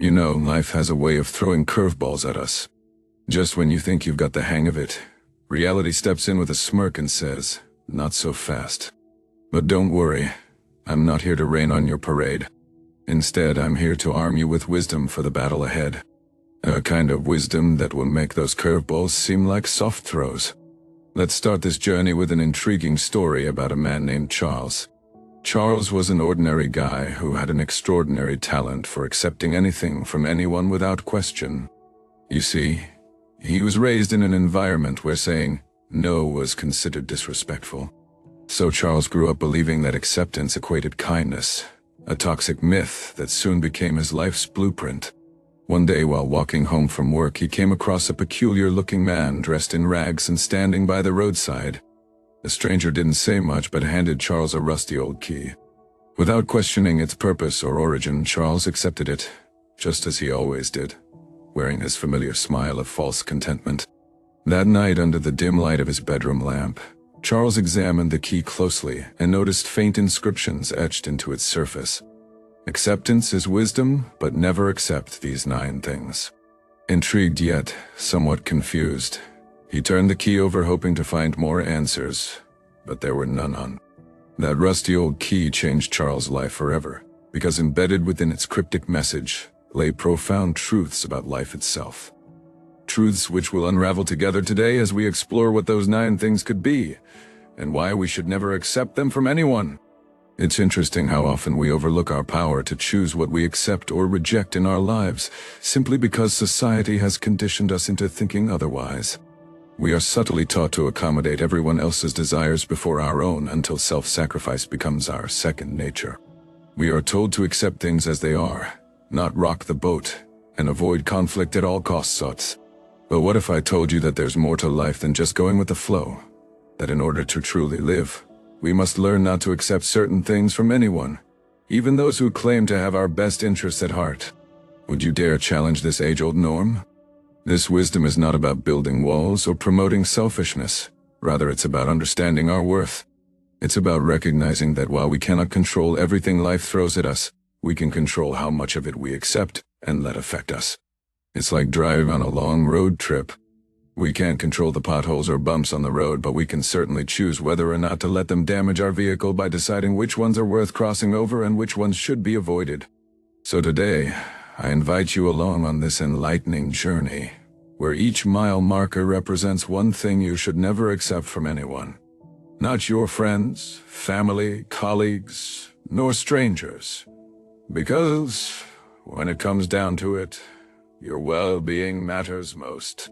You know, life has a way of throwing curveballs at us. Just when you think you've got the hang of it, reality steps in with a smirk and says, "Not so fast." But don't worry, I'm not here to rain on your parade. Instead, I'm here to arm you with wisdom for the battle ahead. A kind of wisdom that will make those curveballs seem like soft throws. Let's start this journey with an intriguing story about a man named Charles. Charles was an ordinary guy who had an extraordinary talent for accepting anything from anyone without question. You see, he was raised in an environment where saying no was considered disrespectful. So Charles grew up believing that acceptance equated kindness, a toxic myth that soon became his life's blueprint. One day while walking home from work, he came across a peculiar-looking man dressed in rags and standing by the roadside. The stranger didn't say much but handed Charles a rusty old key. Without questioning its purpose or origin, Charles accepted it, just as he always did, wearing his familiar smile of false contentment. That night, under the dim light of his bedroom lamp, Charles examined the key closely and noticed faint inscriptions etched into its surface. Acceptance is wisdom, but never accept these 9 things. Intrigued yet somewhat confused, he turned the key over hoping to find more answers, but there were none on. That rusty old key changed Charles' life forever, because embedded within its cryptic message lay profound truths about life itself. Truths which will unravel together today as we explore what those 9 things could be, and why we should never accept them from anyone. It's interesting how often we overlook our power to choose what we accept or reject in our lives, simply because society has conditioned us into thinking otherwise. We are subtly taught to accommodate everyone else's desires before our own until self-sacrifice becomes our second nature. We are told to accept things as they are, not rock the boat, and avoid conflict at all costs. But what if I told you that there's more to life than just going with the flow? That in order to truly live, we must learn not to accept certain things from anyone, even those who claim to have our best interests at heart. Would you dare challenge this age-old norm? This wisdom is not about building walls or promoting selfishness. Rather, it's about understanding our worth. It's about recognizing that while we cannot control everything life throws at us, we can control how much of it we accept and let affect us. It's like driving on a long road trip. We can't control the potholes or bumps on the road, but we can certainly choose whether or not to let them damage our vehicle by deciding which ones are worth crossing over and which ones should be avoided. So today, I invite you along on this enlightening journey, where each mile marker represents one thing you should never accept from anyone. Not your friends, family, colleagues, nor strangers. Because, when it comes down to it, your well-being matters most.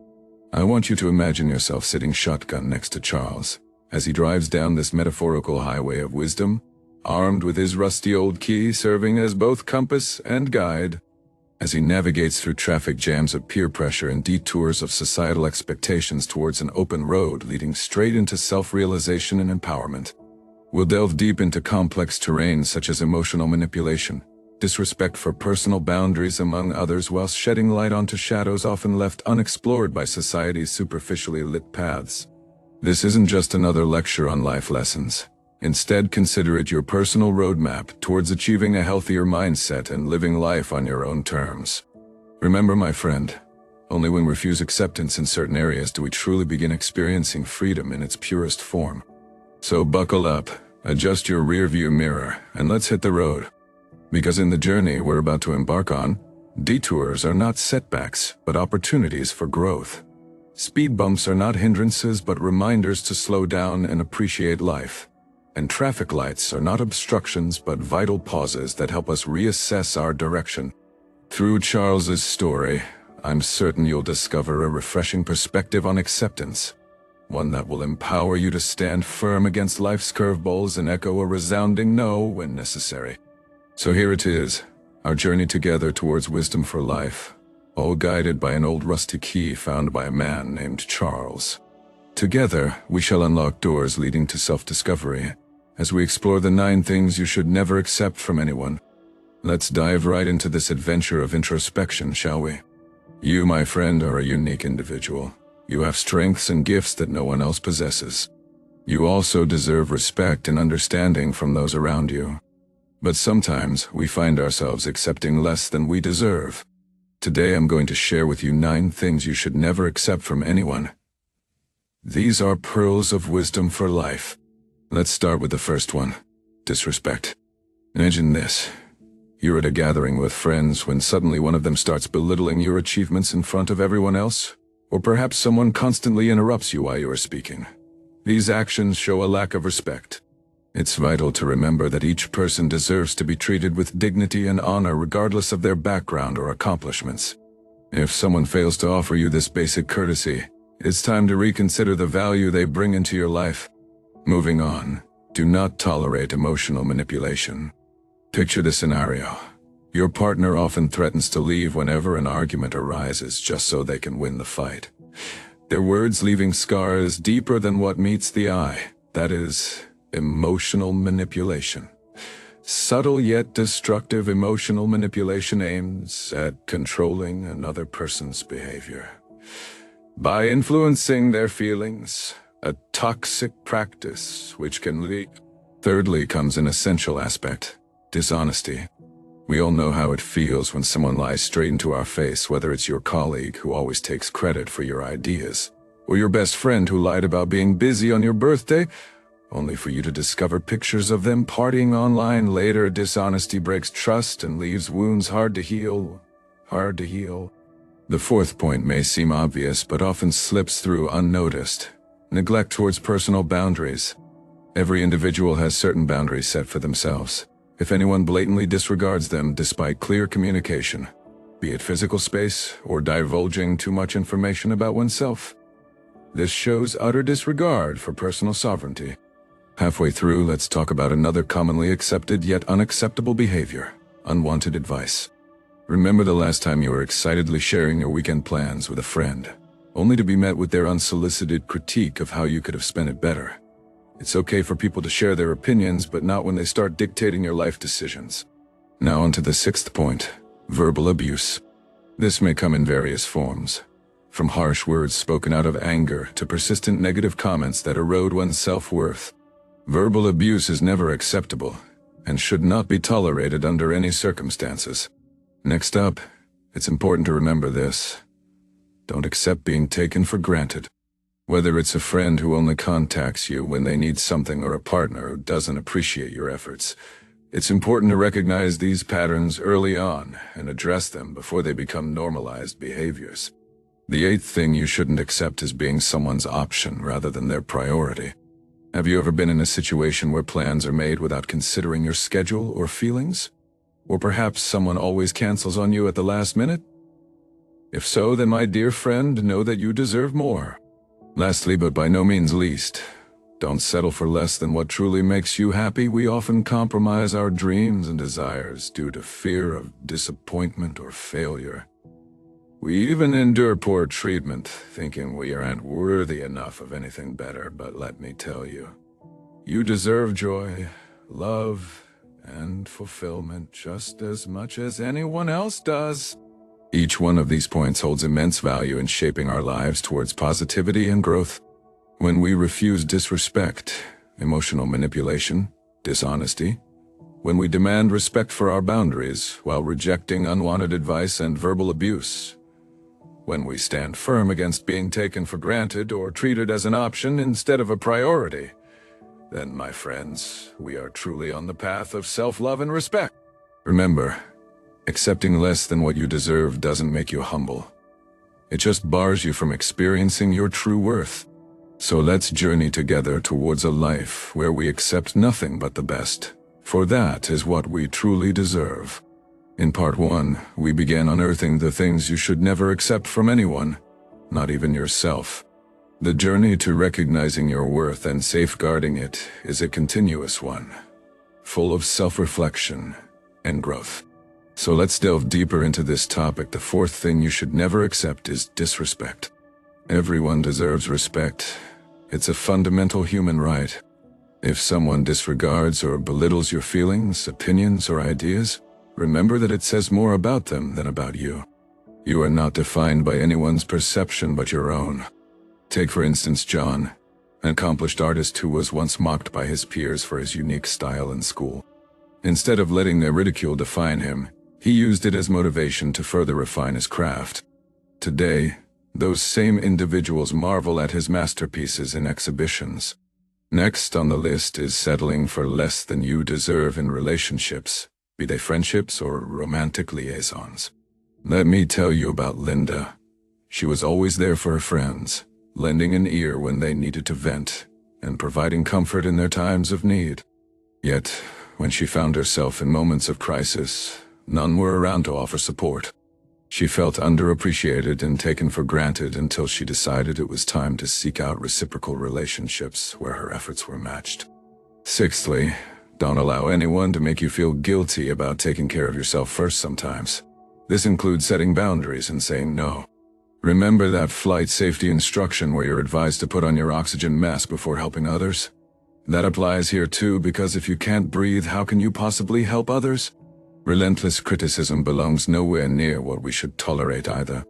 I want you to imagine yourself sitting shotgun next to Charles, as he drives down this metaphorical highway of wisdom, armed with his rusty old key serving as both compass and guide. As he navigates through traffic jams of peer pressure and detours of societal expectations towards an open road leading straight into self-realization and empowerment. We'll delve deep into complex terrain such as emotional manipulation, disrespect for personal boundaries among others, while shedding light onto shadows often left unexplored by society's superficially lit paths. This isn't just another lecture on life lessons. Instead, consider it your personal roadmap towards achieving a healthier mindset and living life on your own terms. Remember, my friend, only when we refuse acceptance in certain areas do we truly begin experiencing freedom in its purest form. So buckle up, adjust your rearview mirror, and let's hit the road. Because in the journey we're about to embark on, detours are not setbacks, but opportunities for growth. Speed bumps are not hindrances, but reminders to slow down and appreciate life. And traffic lights are not obstructions, but vital pauses that help us reassess our direction. Through Charles's story, I'm certain you'll discover a refreshing perspective on acceptance, one that will empower you to stand firm against life's curveballs and echo a resounding no when necessary. So here it is, our journey together towards wisdom for life, all guided by an old rusty key found by a man named Charles. Together, we shall unlock doors leading to self-discovery, as we explore the 9 things you should never accept from anyone. Let's dive right into this adventure of introspection, shall we? You, my friend, are a unique individual. You have strengths and gifts that no one else possesses. You also deserve respect and understanding from those around you. But sometimes we find ourselves accepting less than we deserve, Today I'm going to share with you 9 things you should never accept from anyone. These are pearls of wisdom for life. Let's start with the first one: disrespect. Imagine this. You're at a gathering with friends when suddenly one of them starts belittling your achievements in front of everyone else, or perhaps someone constantly interrupts you while you are speaking. These actions show a lack of respect. It's vital to remember that each person deserves to be treated with dignity and honor regardless of their background or accomplishments. If someone fails to offer you this basic courtesy, it's time to reconsider the value they bring into your life. Moving on, do not tolerate emotional manipulation. Picture the scenario. Your partner often threatens to leave whenever an argument arises just so they can win the fight. Their words leaving scars deeper than what meets the eye. That is emotional manipulation. Subtle yet destructive emotional manipulation aims at controlling another person's behavior. By influencing their feelings, a toxic practice which can lead. Thirdly comes an essential aspect: dishonesty. We all know how it feels when someone lies straight into our face, whether it's your colleague who always takes credit for your ideas, or your best friend who lied about being busy on your birthday, only for you to discover pictures of them partying online later. Dishonesty breaks trust and leaves wounds hard to heal. The fourth point may seem obvious, but often slips through unnoticed: neglect towards personal boundaries. Every individual has certain boundaries set for themselves. If anyone blatantly disregards them despite clear communication, be it physical space or divulging too much information about oneself, this shows utter disregard for personal sovereignty. Halfway through, let's talk about another commonly accepted yet unacceptable behavior: unwanted advice. Remember the last time you were excitedly sharing your weekend plans with a friend, only to be met with their unsolicited critique of how you could have spent it better. It's okay for people to share their opinions, but not when they start dictating your life decisions. Now on to the sixth point: verbal abuse. This may come in various forms, from harsh words spoken out of anger to persistent negative comments that erode one's self-worth. Verbal abuse is never acceptable and should not be tolerated under any circumstances. Next up, it's important to remember this: don't accept being taken for granted. Whether it's a friend who only contacts you when they need something or a partner who doesn't appreciate your efforts, it's important to recognize these patterns early on and address them before they become normalized behaviors. The eighth thing you shouldn't accept is being someone's option rather than their priority. Have you ever been in a situation where plans are made without considering your schedule or feelings? Or perhaps someone always cancels on you at the last minute? If so, then my dear friend, know that you deserve more. Lastly, but by no means least, don't settle for less than what truly makes you happy. We often compromise our dreams and desires due to fear of disappointment or failure. We even endure poor treatment, thinking we aren't worthy enough of anything better. But let me tell you, you deserve joy, love, and fulfillment just as much as anyone else does. Each one of these points holds immense value in shaping our lives towards positivity and growth. When we refuse disrespect, emotional manipulation, dishonesty, when we demand respect for our boundaries while rejecting unwanted advice and verbal abuse, when we stand firm against being taken for granted or treated as an option instead of a priority, then, my friends, we are truly on the path of self-love and respect. Remember, accepting less than what you deserve doesn't make you humble. It just bars you from experiencing your true worth. So let's journey together towards a life where we accept nothing but the best, for that is what we truly deserve. In part 1, we began unearthing the things you should never accept from anyone, not even yourself. The journey to recognizing your worth and safeguarding it is a continuous one, full of self-reflection and growth. So let's delve deeper into this topic. The fourth thing you should never accept is disrespect. Everyone deserves respect. It's a fundamental human right. If someone disregards or belittles your feelings, opinions, or ideas, remember that it says more about them than about you. You are not defined by anyone's perception but your own. Take for instance John, an accomplished artist who was once mocked by his peers for his unique style in school. Instead of letting their ridicule define him, He used it as motivation to further refine his craft. Today, those same individuals marvel at his masterpieces in exhibitions. Next on the list is settling for less than you deserve in relationships, be they friendships or romantic liaisons. Let me tell you about Linda. She was always there for her friends, lending an ear when they needed to vent, and providing comfort in their times of need. Yet, when she found herself in moments of crisis, none were around to offer support. She felt underappreciated and taken for granted until she decided it was time to seek out reciprocal relationships where her efforts were matched. Sixthly, don't allow anyone to make you feel guilty about taking care of yourself first sometimes. This includes setting boundaries and saying no. Remember that flight safety instruction where you're advised to put on your oxygen mask before helping others? That applies here too, because if you can't breathe, how can you possibly help others? Relentless criticism belongs nowhere near what we should tolerate either.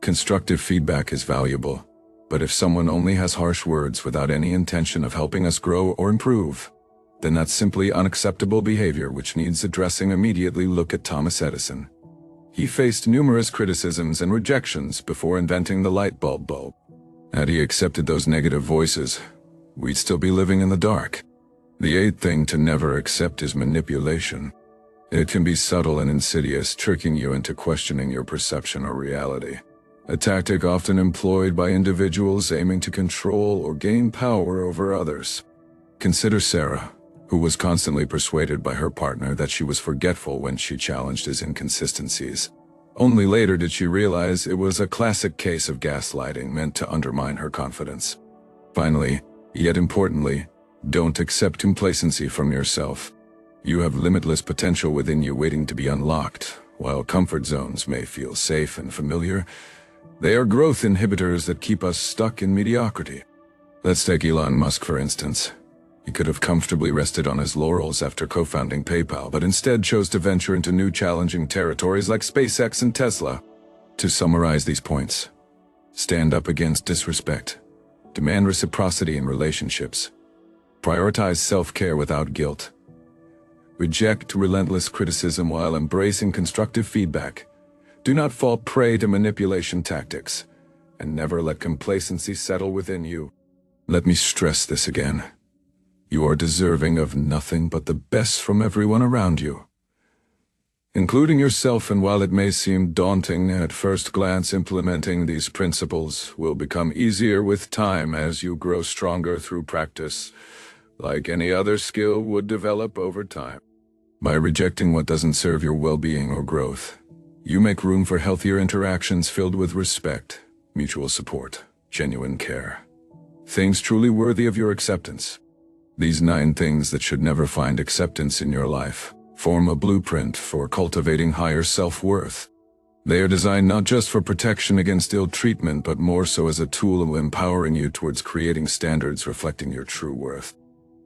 Constructive feedback is valuable, but if someone only has harsh words without any intention of helping us grow or improve, then that's simply unacceptable behavior which needs addressing immediately. Look at Thomas Edison. He faced numerous criticisms and rejections before inventing the light bulb. Had he accepted those negative voices, we'd still be living in the dark. The eighth thing to never accept is manipulation. It can be subtle and insidious, tricking you into questioning your perception or reality. A tactic often employed by individuals aiming to control or gain power over others. Consider Sarah, who was constantly persuaded by her partner that she was forgetful when she challenged his inconsistencies. Only later did she realize it was a classic case of gaslighting meant to undermine her confidence. Finally, yet importantly, don't accept complacency from yourself. You have limitless potential within you waiting to be unlocked. While comfort zones may feel safe and familiar, they are growth inhibitors that keep us stuck in mediocrity. Let's take Elon Musk for instance. He could have comfortably rested on his laurels after co-founding PayPal, but instead chose to venture into new challenging territories like SpaceX and Tesla. To summarize these points, stand up against disrespect, demand reciprocity in relationships, prioritize self-care without guilt, reject relentless criticism while embracing constructive feedback, do not fall prey to manipulation tactics, and never let complacency settle within you. Let me stress this again. You are deserving of nothing but the best from everyone around you, including yourself, and while it may seem daunting at first glance, implementing these principles will become easier with time as you grow stronger through practice, like any other skill would develop over time. By rejecting what doesn't serve your well-being or growth, you make room for healthier interactions filled with respect, mutual support, genuine care. Things truly worthy of your acceptance. These 9 things that should never find acceptance in your life form a blueprint for cultivating higher self-worth. They are designed not just for protection against ill treatment, but more so as a tool empowering you towards creating standards reflecting your true worth.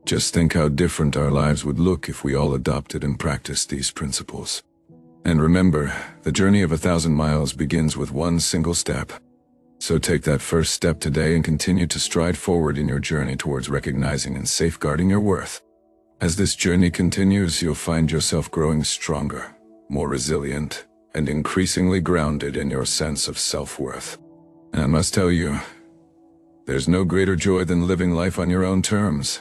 Just think how different our lives would look if we all adopted and practiced these principles. And remember, the journey of 1,000 miles begins with one single step. So take that first step today and continue to stride forward in your journey towards recognizing and safeguarding your worth. As this journey continues, you'll find yourself growing stronger, more resilient, and increasingly grounded in your sense of self-worth. And I must tell you, there's no greater joy than living life on your own terms,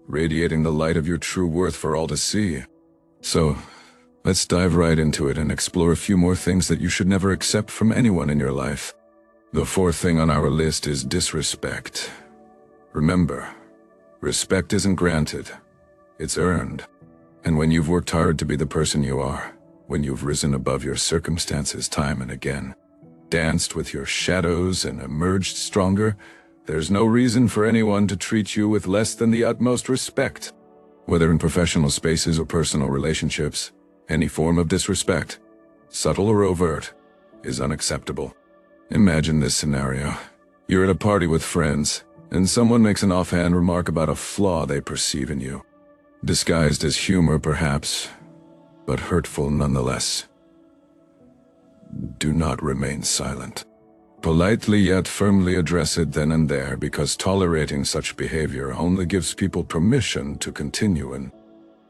radiating the light of your true worth for all to see. So, let's dive right into it and explore a few more things that you should never accept from anyone in your life. The 4th thing on our list is disrespect. Remember, respect isn't granted, it's earned. And when you've worked hard to be the person you are, when you've risen above your circumstances time and again, danced with your shadows and emerged stronger, there's no reason for anyone to treat you with less than the utmost respect. Whether in professional spaces or personal relationships, any form of disrespect, subtle or overt, is unacceptable. Imagine this scenario. You're at a party with friends, and someone makes an offhand remark about a flaw they perceive in you. Disguised as humor, perhaps, but hurtful nonetheless. Do not remain silent. Politely yet firmly address it then and there, because tolerating such behavior only gives people permission to continue. And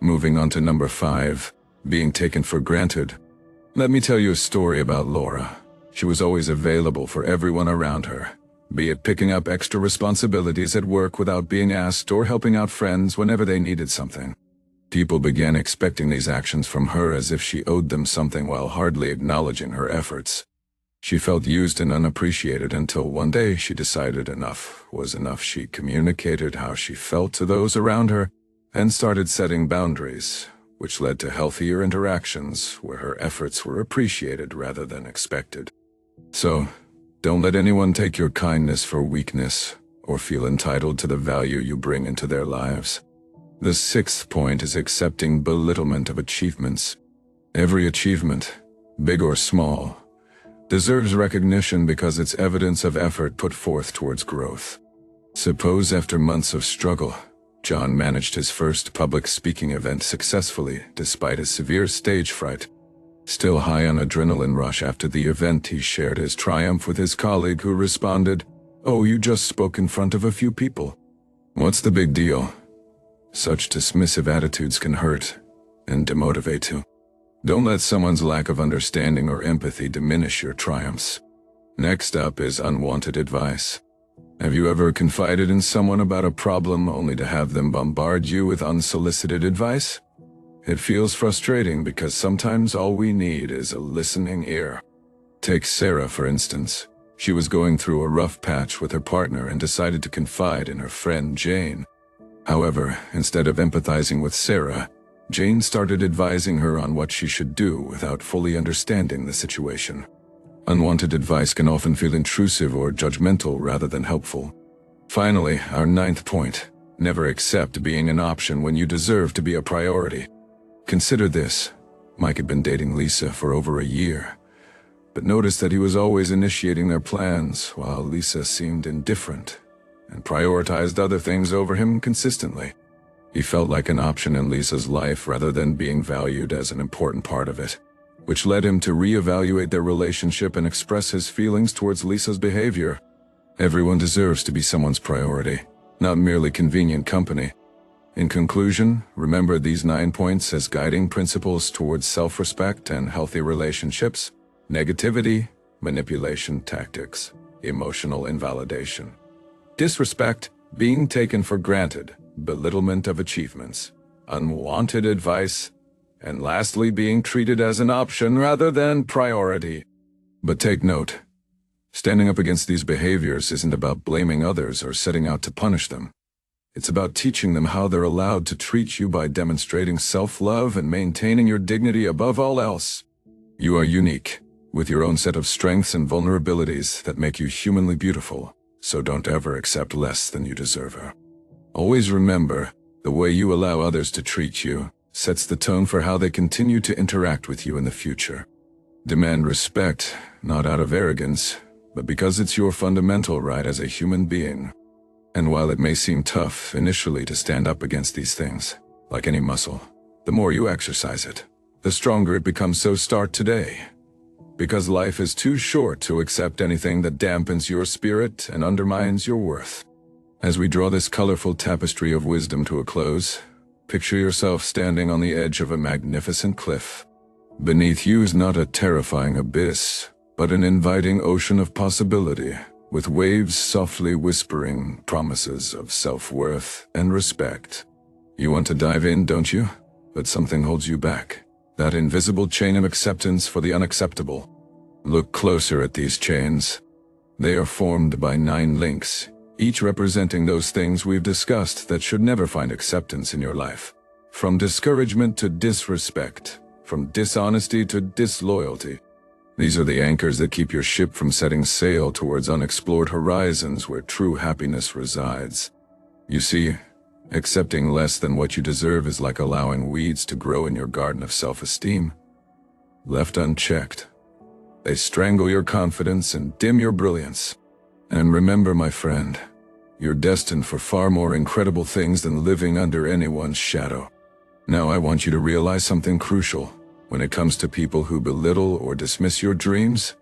moving on to number 5, being taken for granted. Let me tell you a story about Laura. She was always available for everyone around her, be it picking up extra responsibilities at work without being asked or helping out friends whenever they needed something. People began expecting these actions from her as if she owed them something while hardly acknowledging her efforts. She felt used and unappreciated until one day she decided enough was enough. She communicated how she felt to those around her and started setting boundaries, which led to healthier interactions where her efforts were appreciated rather than expected. So, don't let anyone take your kindness for weakness or feel entitled to the value you bring into their lives. The sixth point is accepting belittlement of achievements. Every achievement, big or small, deserves recognition because it's evidence of effort put forth towards growth. Suppose after months of struggle, John managed his first public speaking event successfully despite his severe stage fright. Still high on adrenaline rush after the event, he shared his triumph with his colleague who responded, "Oh, you just spoke in front of a few people. What's the big deal?" Such dismissive attitudes can hurt and demotivate you. Don't let someone's lack of understanding or empathy diminish your triumphs. Next up is unwanted advice. Have you ever confided in someone about a problem only to have them bombard you with unsolicited advice? It feels frustrating because sometimes all we need is a listening ear. Take Sarah, for instance. She was going through a rough patch with her partner and decided to confide in her friend Jane. However, instead of empathizing with Sarah, Jane started advising her on what she should do without fully understanding the situation. Unwanted advice can often feel intrusive or judgmental rather than helpful. Finally, our ninth point: never accept being an option when you deserve to be a priority. Consider this. Mike had been dating Lisa for over a year, but noticed that he was always initiating their plans while Lisa seemed indifferent and prioritized other things over him consistently. He felt like an option in Lisa's life rather than being valued as an important part of it, which led him to reevaluate their relationship and express his feelings towards Lisa's behavior. Everyone deserves to be someone's priority, not merely convenient company. In conclusion, remember these 9 points as guiding principles towards self-respect and healthy relationships: negativity, manipulation tactics, emotional invalidation, disrespect, being taken for granted, belittlement of achievements, unwanted advice, and lastly, being treated as an option rather than priority. But take note, standing up against these behaviors isn't about blaming others or setting out to punish them. It's about teaching them how they're allowed to treat you by demonstrating self-love and maintaining your dignity above all else. You are unique, with your own set of strengths and vulnerabilities that make you humanly beautiful, so don't ever accept less than you deserve. Always remember, the way you allow others to treat you sets the tone for how they continue to interact with you in the future. Demand respect, not out of arrogance, but because it's your fundamental right as a human being. And while it may seem tough initially to stand up against these things, like any muscle, the more you exercise it, the stronger it becomes. So start today. Because life is too short to accept anything that dampens your spirit and undermines your worth. As we draw this colorful tapestry of wisdom to a close, picture yourself standing on the edge of a magnificent cliff. Beneath you is not a terrifying abyss, but an inviting ocean of possibility, with waves softly whispering promises of self-worth and respect. You want to dive in, don't you? But something holds you back. That invisible chain of acceptance for the unacceptable. Look closer at these chains. They are formed by 9 links, each representing those things we've discussed that should never find acceptance in your life. From discouragement to disrespect, from dishonesty to disloyalty. These are the anchors that keep your ship from setting sail towards unexplored horizons where true happiness resides. You see, accepting less than what you deserve is like allowing weeds to grow in your garden of self-esteem. Left unchecked, they strangle your confidence and dim your brilliance. And remember, my friend, you're destined for far more incredible things than living under anyone's shadow. Now I want you to realize something crucial. When it comes to people who belittle or dismiss your dreams,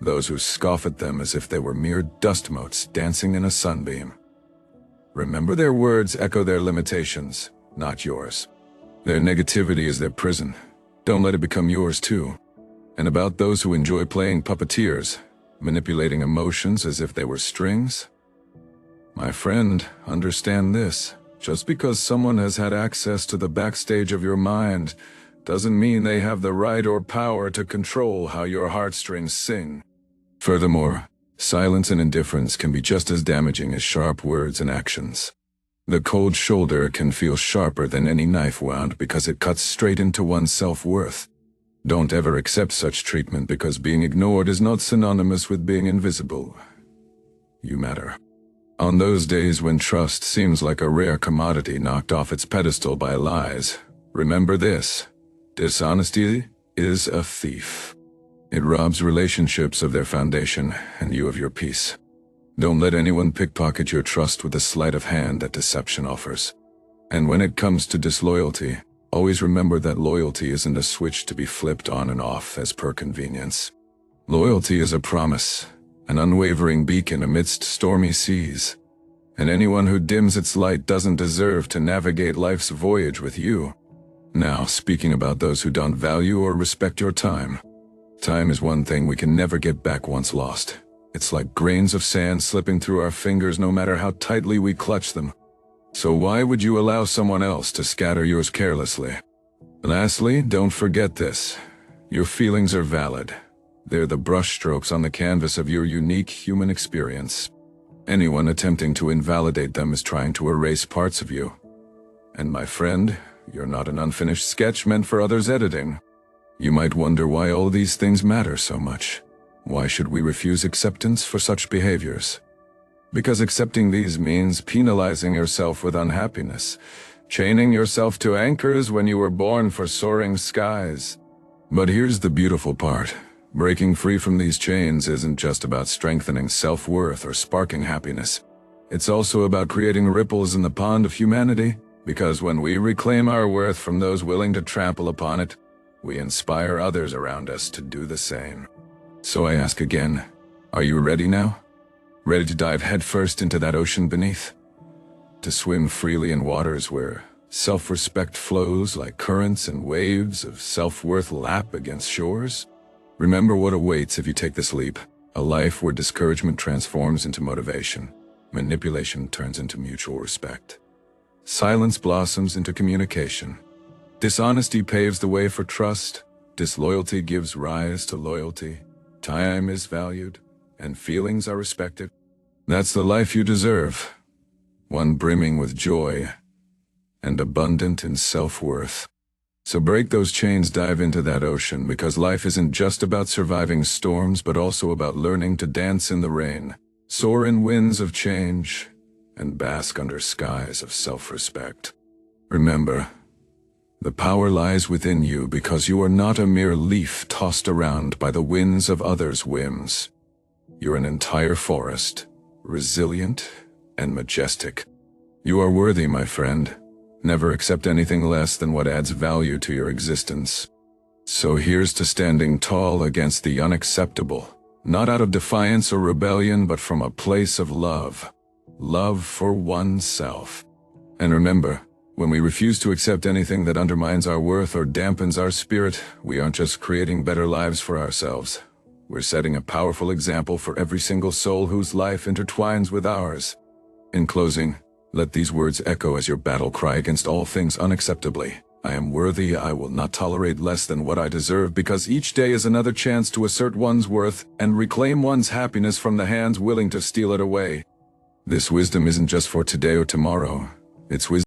those who scoff at them as if they were mere dust motes dancing in a sunbeam. Remember, their words echo their limitations, not yours. Their negativity is their prison. Don't let it become yours too. And about those who enjoy playing puppeteers, manipulating emotions as if they were strings? My friend, understand this. Just because someone has had access to the backstage of your mind doesn't mean they have the right or power to control how your heartstrings sing. Furthermore, silence and indifference can be just as damaging as sharp words and actions. The cold shoulder can feel sharper than any knife wound because it cuts straight into one's self-worth. Don't ever accept such treatment because being ignored is not synonymous with being invisible. You matter. On those days when trust seems like a rare commodity knocked off its pedestal by lies, remember this: dishonesty is a thief. It robs relationships of their foundation and you of your peace. Don't let anyone pickpocket your trust with the sleight of hand that deception offers. And when it comes to disloyalty, always remember that loyalty isn't a switch to be flipped on and off as per convenience. Loyalty is a promise, an unwavering beacon amidst stormy seas. And anyone who dims its light doesn't deserve to navigate life's voyage with you. Now, speaking about those who don't value or respect your time. Time is one thing we can never get back once lost. It's like grains of sand slipping through our fingers no matter how tightly we clutch them. So why would you allow someone else to scatter yours carelessly? Lastly, don't forget this. Your feelings are valid. They're the brushstrokes on the canvas of your unique human experience. Anyone attempting to invalidate them is trying to erase parts of you. And my friend, you're not an unfinished sketch meant for others' editing. You might wonder why all these things matter so much. Why should we refuse acceptance for such behaviors? Because accepting these means penalizing yourself with unhappiness, chaining yourself to anchors when you were born for soaring skies. But here's the beautiful part. Breaking free from these chains isn't just about strengthening self-worth or sparking happiness. It's also about creating ripples in the pond of humanity, because when we reclaim our worth from those willing to trample upon it, we inspire others around us to do the same. So I ask again, are you ready now? Ready to dive headfirst into that ocean beneath? To swim freely in waters where self-respect flows like currents and waves of self-worth lap against shores? Remember what awaits if you take this leap. A life where discouragement transforms into motivation, manipulation turns into mutual respect, silence blossoms into communication, dishonesty paves the way for trust, disloyalty gives rise to loyalty, time is valued, and feelings are respected. That's the life you deserve, one brimming with joy and abundant in self-worth. So break those chains, dive into that ocean, because life isn't just about surviving storms, but also about learning to dance in the rain, soar in winds of change, and bask under skies of self-respect. Remember, the power lies within you because you are not a mere leaf tossed around by the winds of others' whims. You're an entire forest, resilient and majestic. You are worthy, my friend. Never accept anything less than what adds value to your existence. So here's to standing tall against the unacceptable, not out of defiance or rebellion, but from a place of love. Love for oneself. And remember, when we refuse to accept anything that undermines our worth or dampens our spirit, we aren't just creating better lives for ourselves. We're setting a powerful example for every single soul whose life intertwines with ours. In closing, let these words echo as your battle cry against all things unacceptably. I am worthy, I will not tolerate less than what I deserve, because each day is another chance to assert one's worth and reclaim one's happiness from the hands willing to steal it away. This wisdom isn't just for today or tomorrow. It's wisdom